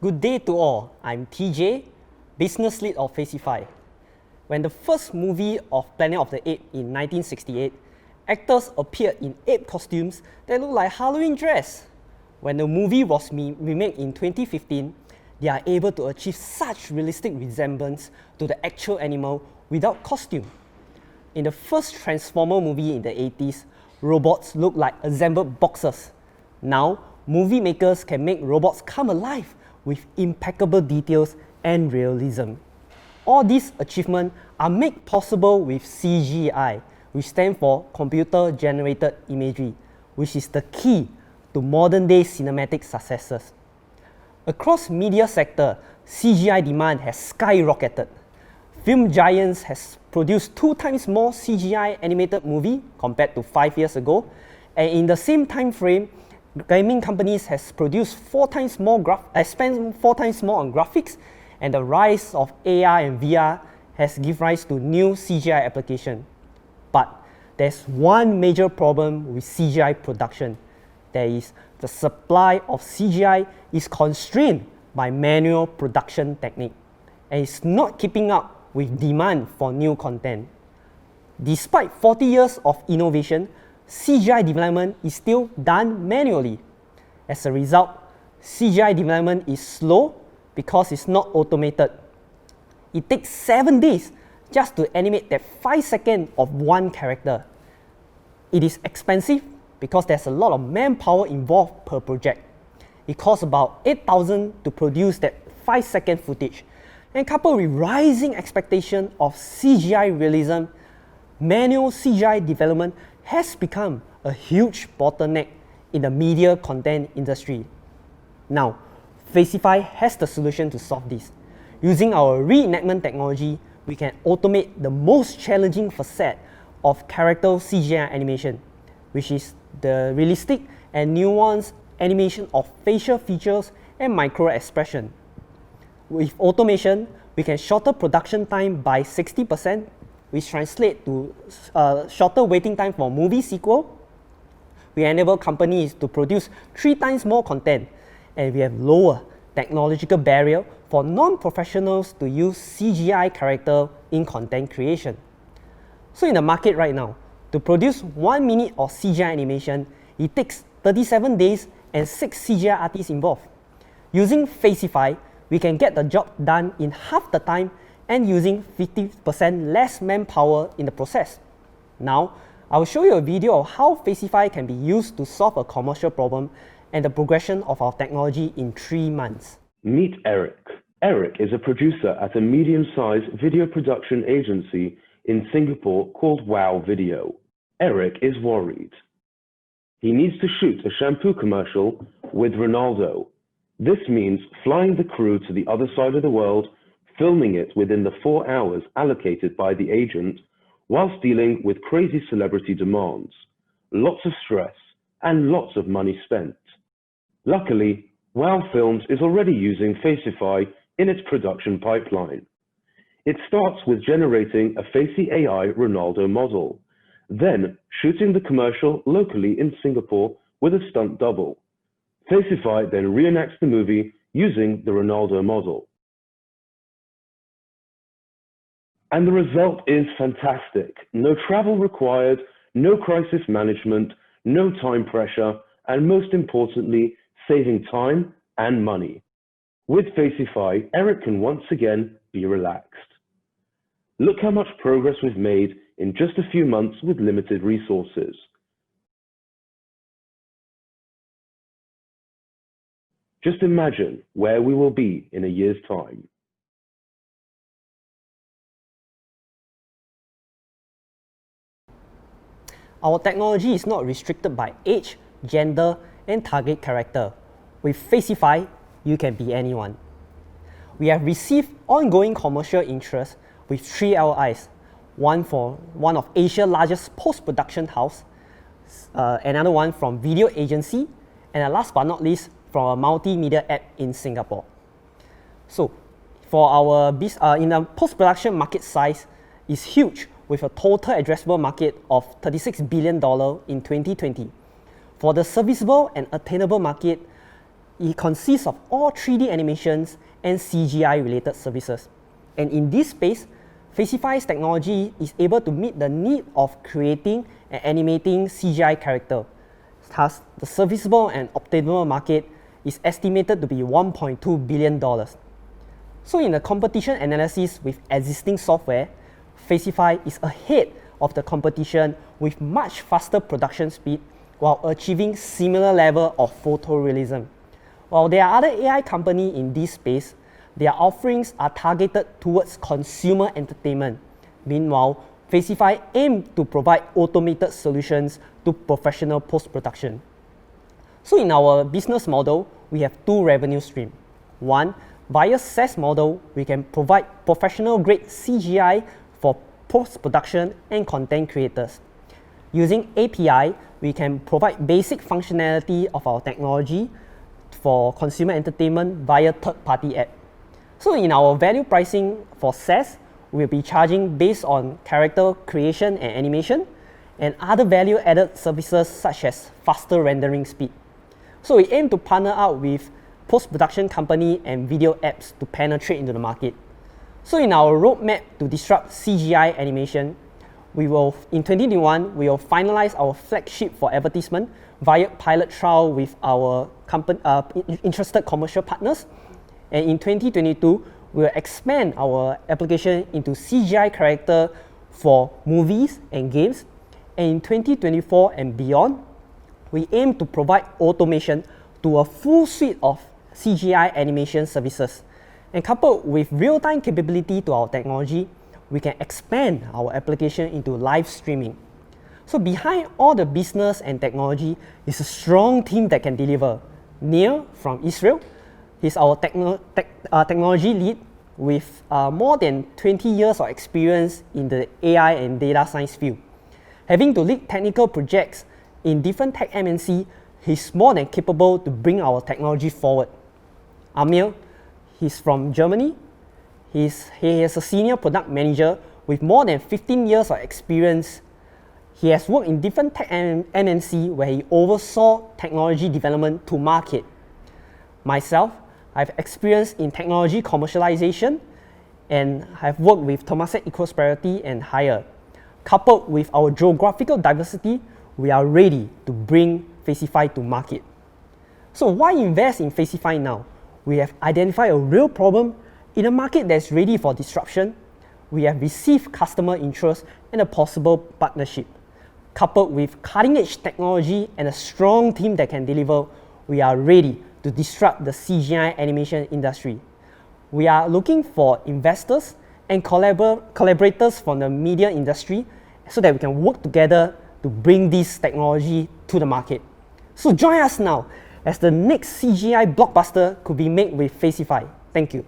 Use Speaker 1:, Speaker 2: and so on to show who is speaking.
Speaker 1: Good day to all. I'm TJ, business lead of FACIFI. When the first movie of Planet of the Apes in 1968, actors appeared in ape costumes that looked like Halloween dress. When the movie was remade in 2015, they are able to achieve such realistic resemblance to the actual animal without costume. In the first Transformer movie in the 80s, robots looked like assembled boxes. Now, movie makers can make robots come alive with impeccable details and realism. All these achievements are made possible with CGI, which stands for Computer Generated Imagery, which is the key to modern-day cinematic successes. Across media sector, CGI demand has skyrocketed. Film giants has produced 2 times more CGI animated movie compared to 5 years ago, and in the same time frame, gaming companies has produced 4 times more spent 4 times more on graphics, and the rise of AR and VR has given rise to new CGI application. But there's one major problem with CGI production. That is, the supply of CGI is constrained by manual production technique, and it's not keeping up with demand for new content. Despite 40 years of innovation, CGI development is still done manually. As a result, CGI development is slow because it's not automated. It takes 7 days just to animate that 5 seconds of one character. It is expensive because there's a lot of manpower involved per project. It costs about $8,000 to produce that 5-second footage. And coupled with rising expectation of CGI realism, manual CGI development has become a huge bottleneck in the media content industry. Now, FACIFI has the solution to solve this. Using our re-enactment technology, we can automate the most challenging facet of character CGI animation, which is the realistic and nuanced animation of facial features and micro expression. With automation, we can shorten production time by 60%, which translates to shorter waiting time for movie sequel. We enable companies to produce 3 times more content, and we have lower technological barrier for non-professionals to use CGI character in content creation. So in the market right now, to produce 1 minute of CGI animation, it takes 37 days and 6 CGI artists involved. Using FACIFI, we can get the job done in half the time and using 50% less manpower in the process. Now, I will show you a video of how FACIFI can be used to solve a commercial problem and the progression of our technology in 3 months.
Speaker 2: Meet Eric. Eric is a producer at a medium-sized video production agency in Singapore called Wow Video. Eric is worried. He needs to shoot a shampoo commercial with Ronaldo. This means flying the crew to the other side of the world, filming it within the 4 hours allocated by the agent, whilst dealing with crazy celebrity demands, lots of stress, and lots of money spent. Luckily, Wow Films is already using FACIFI in its production pipeline. It starts with generating a Facey AI Ronaldo model, then shooting the commercial locally in Singapore with a stunt double. FACIFI then reenacts the movie using the Ronaldo model. And the result is fantastic. No travel required, no crisis management, no time pressure, and most importantly, saving time and money. With FACIFI, Eric can once again be relaxed. Look how much progress we've made in just a few months with limited resources. Just imagine where we will be in a year's time.
Speaker 1: Our technology is not restricted by age, gender, and target character. With FACIFI, you can be anyone. We have received ongoing commercial interest with 3 LIs, one for one of Asia's largest post-production house, another one from video agency, and last but not least, from a multimedia app in Singapore. So, for our in the post-production market size is huge, with a total addressable market of $36 billion in 2020. For the serviceable and attainable market, it consists of all 3D animations and CGI related services. And in this space, FACIFI's technology is able to meet the need of creating and animating CGI character. Thus, the serviceable and obtainable market is estimated to be $1.2 billion. So in the competition analysis with existing software, FACIFI is ahead of the competition with much faster production speed while achieving similar level of photorealism. While there are other AI companies in this space, their offerings are targeted towards consumer entertainment. Meanwhile, FACIFI aims to provide automated solutions to professional post-production. So in our business model, we have two revenue streams. One, via SaaS model, we can provide professional-grade CGI for post-production and content creators. Using API, we can provide basic functionality of our technology for consumer entertainment via third-party app. So in our value pricing for SaaS, we'll be charging based on character creation and animation and other value-added services such as faster rendering speed. So we aim to partner up with post-production company and video apps to penetrate into the market. So in our roadmap to disrupt CGI animation, in 2021, we will finalize our flagship for advertisement via pilot trial with our interested commercial partners. And in 2022, we will expand our application into CGI character for movies and games. And in 2024 and beyond, we aim to provide automation to a full suite of CGI animation services. And coupled with real-time capability to our technology, we can expand our application into live streaming. So behind all the business and technology is a strong team that can deliver. Neil from Israel, he's our technology lead with more than 20 years of experience in the AI and data science field. Having to lead technical projects in different tech MNC, he's more than capable to bring our technology forward. Amir, he's from Germany. He is a senior product manager with more than 15 years of experience. He has worked in different tech MNC where he oversaw technology development to market. Myself, I've experience in technology commercialization and have worked with Temasek eProsperity and Hire. Coupled with our geographical diversity, we are ready to bring FACIFI to market. So why invest in FACIFI now? We have identified a real problem in a market that's ready for disruption. We have received customer interest and a possible partnership. Coupled with cutting-edge technology and a strong team that can deliver, we are ready to disrupt the CGI animation industry. We are looking for investors and collaborators from the media industry so that we can work together to bring this technology to the market. So join us now as the next CGI blockbuster could be made with FACIFI. Thank you.